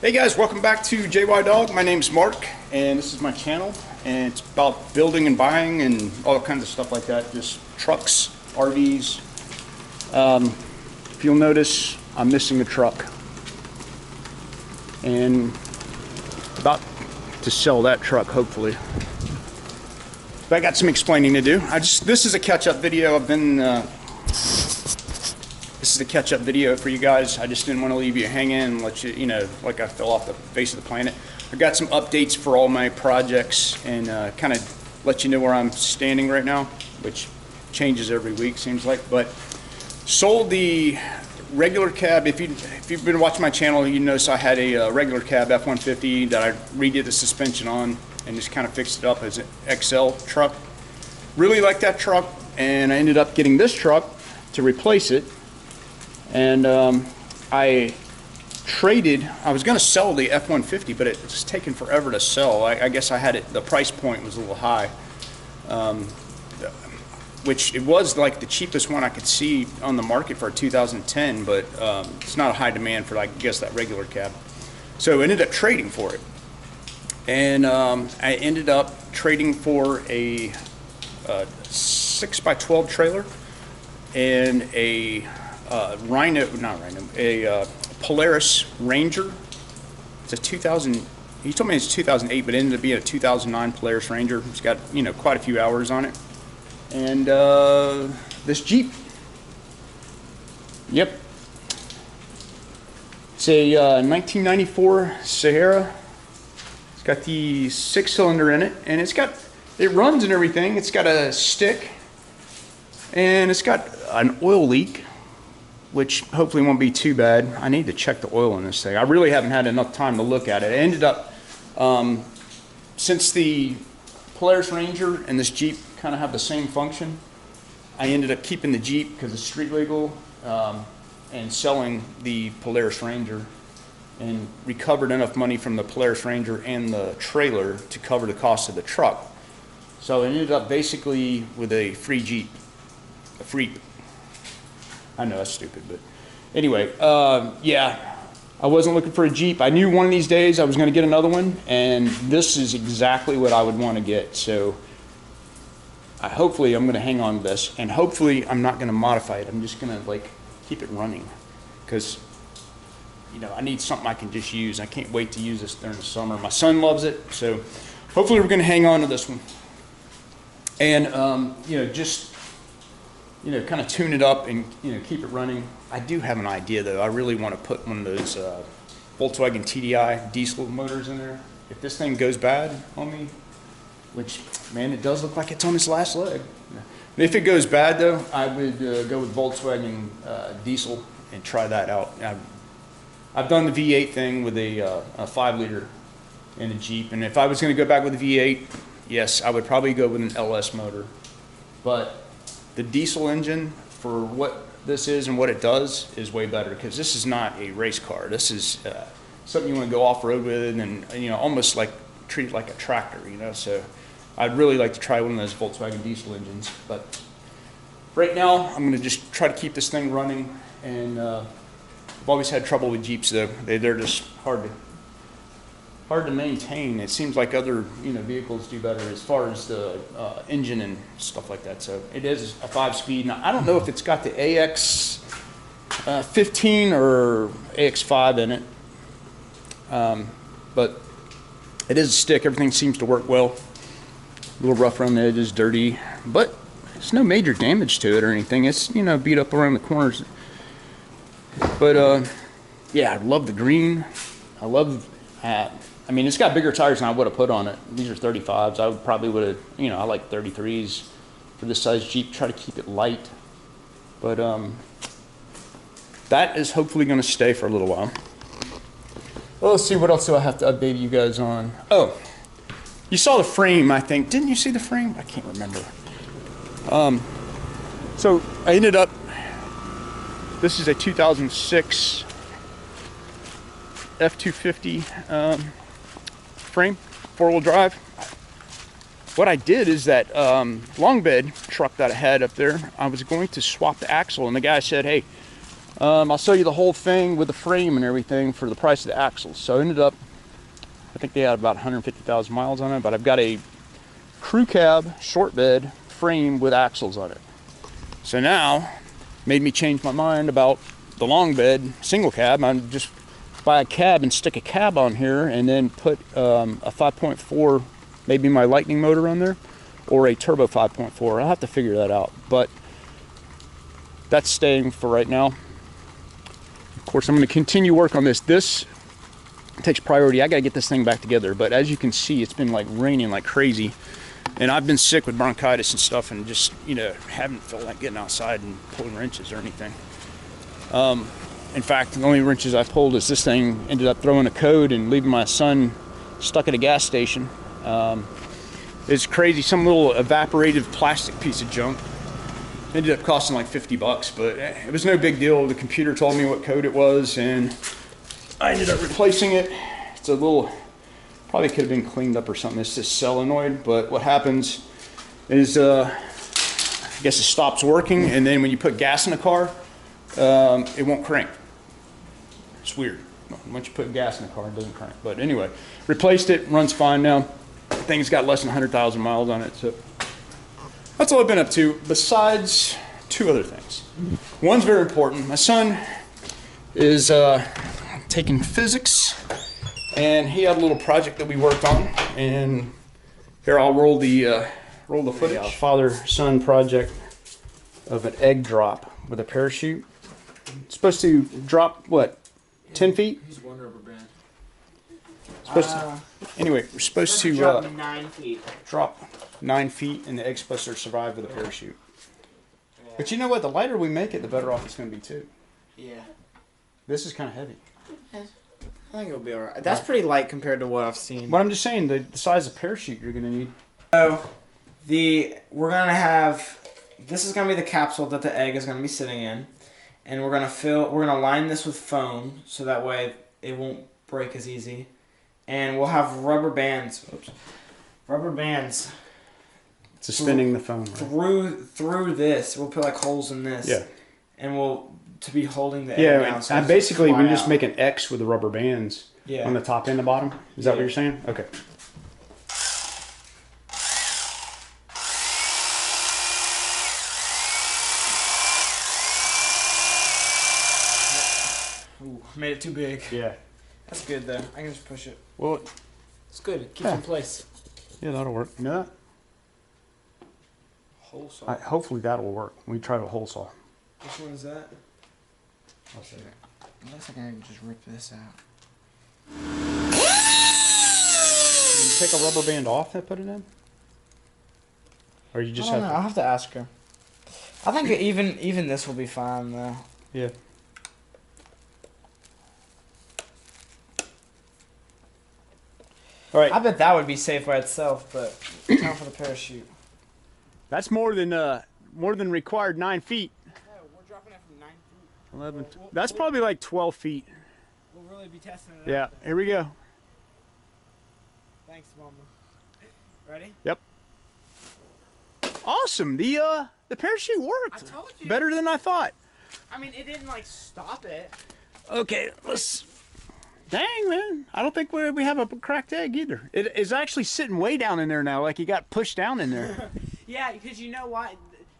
Hey guys, welcome back to JYDOG. My name's Mark, and this is my channel, and it's about building and buying and all kinds of stuff like that. Just trucks, RVs. If you'll notice, I'm missing a truck, and about to sell that truck, hopefully. But I got some explaining to do. This is a catch-up video. This is a catch-up video for you guys. I just didn't want to leave you hanging and let you, like I fell off the face of the planet. I got some updates for all my projects and kind of let you know where I'm standing right now, which changes every week, seems like. But sold the regular cab. If you've been watching my channel, you notice I had a regular cab F150 that I redid the suspension on and just kind of fixed it up as an XL truck. Really like that truck, and I ended up getting this truck to replace it. And I was going to sell the F150, but it's taken forever to sell. I guess I had it, the price point was a little high, which it was like the cheapest one I could see on the market for 2010, but it's not a high demand for, I guess, that regular cab. So I ended up trading for it. And I ended up trading for a 6x12 trailer and a Polaris Ranger. It's a 2000. He told me it's 2008, but it ended up being a 2009 Polaris Ranger. It's got quite a few hours on it, and this Jeep. Yep, it's a 1994 Sahara. It's got the 6-cylinder in it, and it runs and everything. It's got a stick, and it's got an oil leak, which hopefully won't be too bad. I need to check the oil in this thing. I really haven't had enough time to look at it. I ended up, since the Polaris Ranger and this Jeep kind of have the same function, I ended up keeping the Jeep because it's street legal, and selling the Polaris Ranger, and recovered enough money from the Polaris Ranger and the trailer to cover the cost of the truck. So I ended up basically with a free Jeep, I know that's stupid, but anyway, yeah, I wasn't looking for a Jeep. I knew one of these days I was going to get another one, and this is exactly what I would want to get. So hopefully I'm going to hang on to this, and hopefully I'm not going to modify it. I'm just going to keep it running, because I need something I can just use. I can't wait to use this during the summer. My son loves it, so hopefully we're going to hang on to this one, and just kind of tune it up and keep it running. I do have an idea though. I really want to put one of those Volkswagen TDI diesel motors in there. If this thing goes bad on me, which, man, it does look like it's on its last leg. If it goes bad though, I would go with Volkswagen diesel and try that out. I've done the V8 thing with a 5-liter in a Jeep, and if I was going to go back with a V8, yes, I would probably go with an LS motor. But the diesel engine, for what this is and what it does, is way better, because this is not a race car. This is something you want to go off-road with, and almost treat it like a tractor. So I'd really like to try one of those Volkswagen diesel engines. But right now, I'm going to just try to keep this thing running. And I've always had trouble with Jeeps though. They're just hard to maintain. It seems like other vehicles do better as far as the engine and stuff like that. So it is a 5-speed. Now I don't know if it's got the AX15 or AX5 in it, but it is a stick. Everything seems to work well. A little rough around the edges, dirty, but there's no major damage to it or anything. It's beat up around the corners, but yeah, I love the green. I love. I mean, it's got bigger tires than I would have put on it. These are 35s. I probably would have, I like 33s for this size Jeep. Try to keep it light. But that is hopefully going to stay for a little while. Well, let's see, what else do I have to update you guys on? Oh, you saw the frame, I think. Didn't you see the frame? I can't remember. So I ended up, this is a 2006 F250 frame, 4-wheel drive. What I did is that long bed truck that I had up there, I was going to swap the axle, and the guy said, hey, I'll show you the whole thing with the frame and everything for the price of the axles. So I ended up, I think they had about 150,000 miles on it, but I've got a crew cab short bed frame with axles on it. So now, made me change my mind about the long bed single cab. I'm just buy a cab and stick a cab on here and then put a 5.4, maybe my Lightning motor on there, or a turbo 5.4. I'll have to figure that out, but that's staying for right now. Of course, I'm going to continue work on this. This takes priority. I got to get this thing back together, but as you can see, it's been like raining like crazy, and I've been sick with bronchitis and stuff, and just, you know, haven't felt like getting outside and pulling wrenches or anything. In fact, the only wrenches I pulled is this thing ended up throwing a code and leaving my son stuck at a gas station. It's crazy, some little evaporated plastic piece of junk. Ended up costing like 50 bucks, but it was no big deal. The computer told me what code it was, and I ended up replacing it. It's a little, probably could have been cleaned up or something. It's this solenoid, but what happens is, I guess it stops working, and then when you put gas in the car, it won't crank. It's weird. Once you put gas in the car, it doesn't crank. But anyway, replaced it, runs fine now. The thing's got less than 100,000 miles on it, so that's all I've been up to, besides two other things. One's very important. My son is taking physics, and he had a little project that we worked on, and here I'll roll the footage. Father-son project of an egg drop with a parachute. It's supposed to drop, what, 10 feet? He's one rubber band. Anyway, we're supposed to drop 9 feet. Drop 9 feet, and the egg's supposed to survive with a parachute. Yeah. But you know what? The lighter we make it, the better off it's going to be too. Yeah. This is kind of heavy. I think it'll be alright. That's pretty light compared to what I've seen. But I'm just saying, the size of parachute you're going to need. So, we're going to have, this is going to be the capsule that the egg is going to be sitting in. And we're going to line this with foam, so that way it won't break as easy. And we'll have rubber bands. Oops. Rubber bands. Suspending the foam. Right? Through this, we'll put like holes in this. Yeah. And to be holding the egg down. So basically, we just make an X with the rubber bands on the top and the bottom. Is that what you're saying? Okay. Ooh, made it too big. Yeah. That's good though. I can just push it. Well, it's good. It keeps it in place. Yeah, that'll work. You know that? Hole saw. Hopefully that'll work. We tried a hole saw. Which one is that? I'll show you. Unless I can just rip this out. You take a rubber band off and put it in? Or you just I don't know. I'll have to ask her. I think even this will be fine though. Yeah. All right. I bet that would be safe by itself, but time for the parachute. That's more than required 9 feet. Yeah, we're dropping it from 9 feet. 11. That's probably like 12 feet. We'll really be testing it. Yeah. Here we go. Thanks, Mama. Ready? Yep. Awesome. The parachute worked. I told you. Better than I thought. I mean, it didn't like stop it. Okay, let's. Dang, man. I don't think we have a cracked egg either. It is actually sitting way down in there now, like you got pushed down in there. Yeah, because you know why?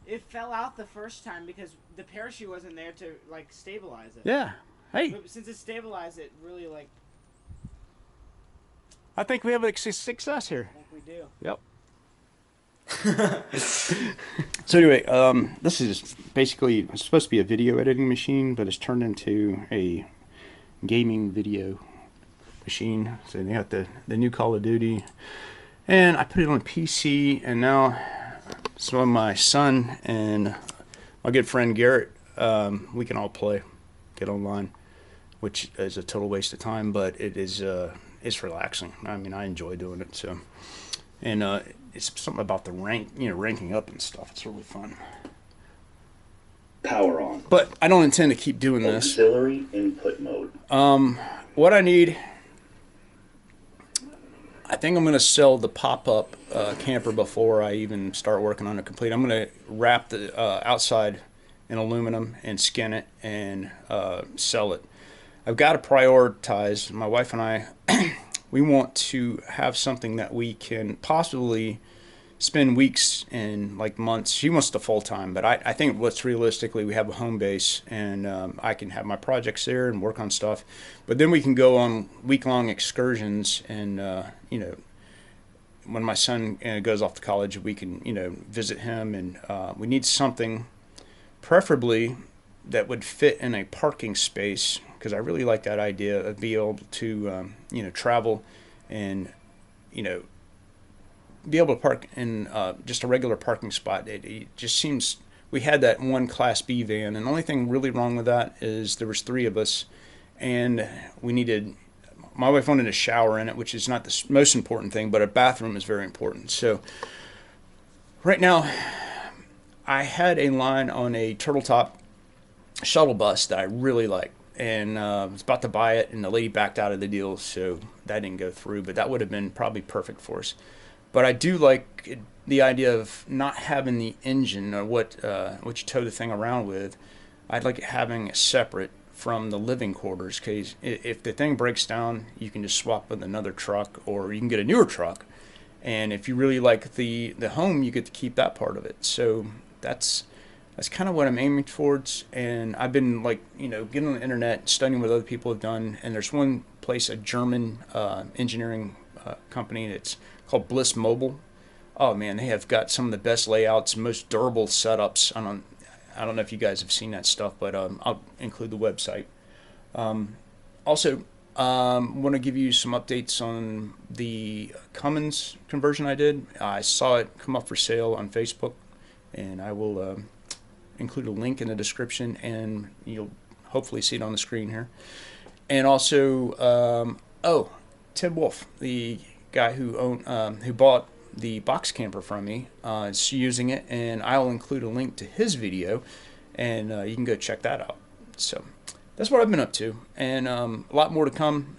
It fell out the first time because the parachute wasn't there to like stabilize it. Yeah. Hey. But since it stabilized, it really like. I think we have a success here. I think we do. Yep. So anyway, this is basically, it's supposed to be a video editing machine, but it's turned into a gaming video machine. So they got the new Call of Duty, and I put it on PC, and now so my son and my good friend Garrett, we can all play, get online, which is a total waste of time, but it is it's relaxing. I mean, I enjoy doing it. So, and it's something about the ranking up and stuff. It's really fun. Power on. But I don't intend to keep doing this. Auxiliary input mode. What I need, I think I'm going to sell the pop-up camper before I even start working on it complete. I'm going to wrap the outside in aluminum and skin it and sell it. I've got to prioritize, my wife and I, we want to have something that we can possibly spend weeks and like months. She wants the full time, but I think what's realistically, we have a home base and I can have my projects there and work on stuff, but then we can go on week-long excursions and you know, when my son goes off to college, we can, you know, visit him, and we need something preferably that would fit in a parking space, because I really like that idea of being able to you know, travel and, you know, be able to park in just a regular parking spot. It just seems, we had that one Class B van, and the only thing really wrong with that is there was 3 of us, and we needed, my wife wanted a shower in it, which is not the most important thing, but a bathroom is very important. So right now, I had a line on a turtle top shuttle bus that I really like, and I was about to buy it, and the lady backed out of the deal, so that didn't go through, but that would have been probably perfect for us. But I do like the idea of not having the engine, or what you tow the thing around with. I'd like it having it separate from the living quarters, because if the thing breaks down, you can just swap with another truck, or you can get a newer truck. And if you really like the home, you get to keep that part of it. So that's kind of what I'm aiming towards. And I've been, like, you know, getting on the internet, studying what other people have done. And there's one place, a German engineering company, it's called Bliss Mobile. Oh man, they have got some of the best layouts, most durable setups. I don't know if you guys have seen that stuff, but I'll include the website. Also, want to give you some updates on the Cummins conversion I did. I saw it come up for sale on Facebook, and I will include a link in the description, and you'll hopefully see it on the screen here. And also, Tim Wolfe, the guy who bought the box camper from me, is using it, and I'll include a link to his video, and you can go check that out. So that's what I've been up to, and a lot more to come.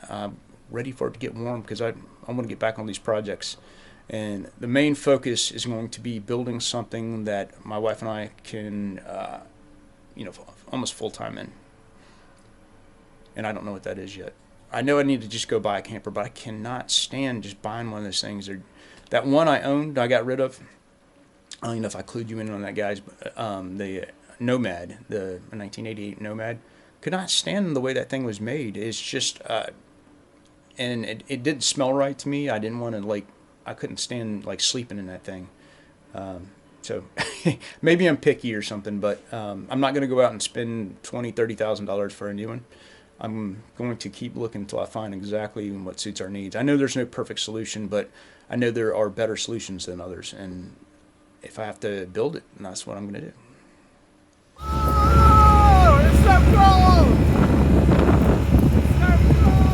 Ready for it to get warm, because I want to get back on these projects, and the main focus is going to be building something that my wife and I can you know, almost full-time in, and I don't know what that is yet. I know I need to just go buy a camper, but I cannot stand just buying one of those things. That one I owned, I got rid of. I don't even know if I clued you in on that, guys. But, the Nomad, the 1988 Nomad, could not stand the way that thing was made. It's just, and it didn't smell right to me. I didn't want to, like, I couldn't stand, like, sleeping in that thing. So maybe I'm picky or something, but I'm not going to go out and spend $20,000, $30,000 for a new one. I'm going to keep looking until I find exactly what suits our needs. I know there's no perfect solution, but I know there are better solutions than others. And if I have to build it, that's what I'm going to do. Oh, it's so cool! So cool!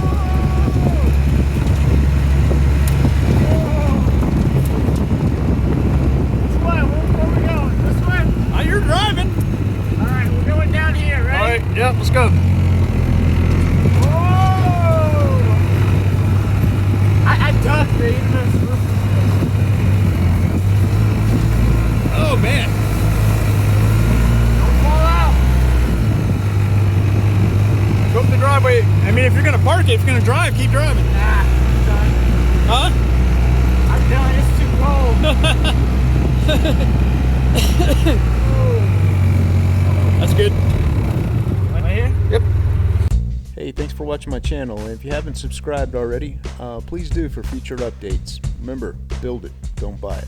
This way, where are we going? This way? You're driving. All right, we're going down here, right? All right, yeah, let's go. Duck, dude. Oh man. Don't fall out. Go up the driveway. I mean, if you're going to park it, if you're going to drive, keep driving. Nah, I'm done. Huh? I'm done. It's too cold. That's good. Right here? Yep. Hey, thanks for watching my channel, and if you haven't subscribed already, please do for future updates. Remember, build it, don't buy it.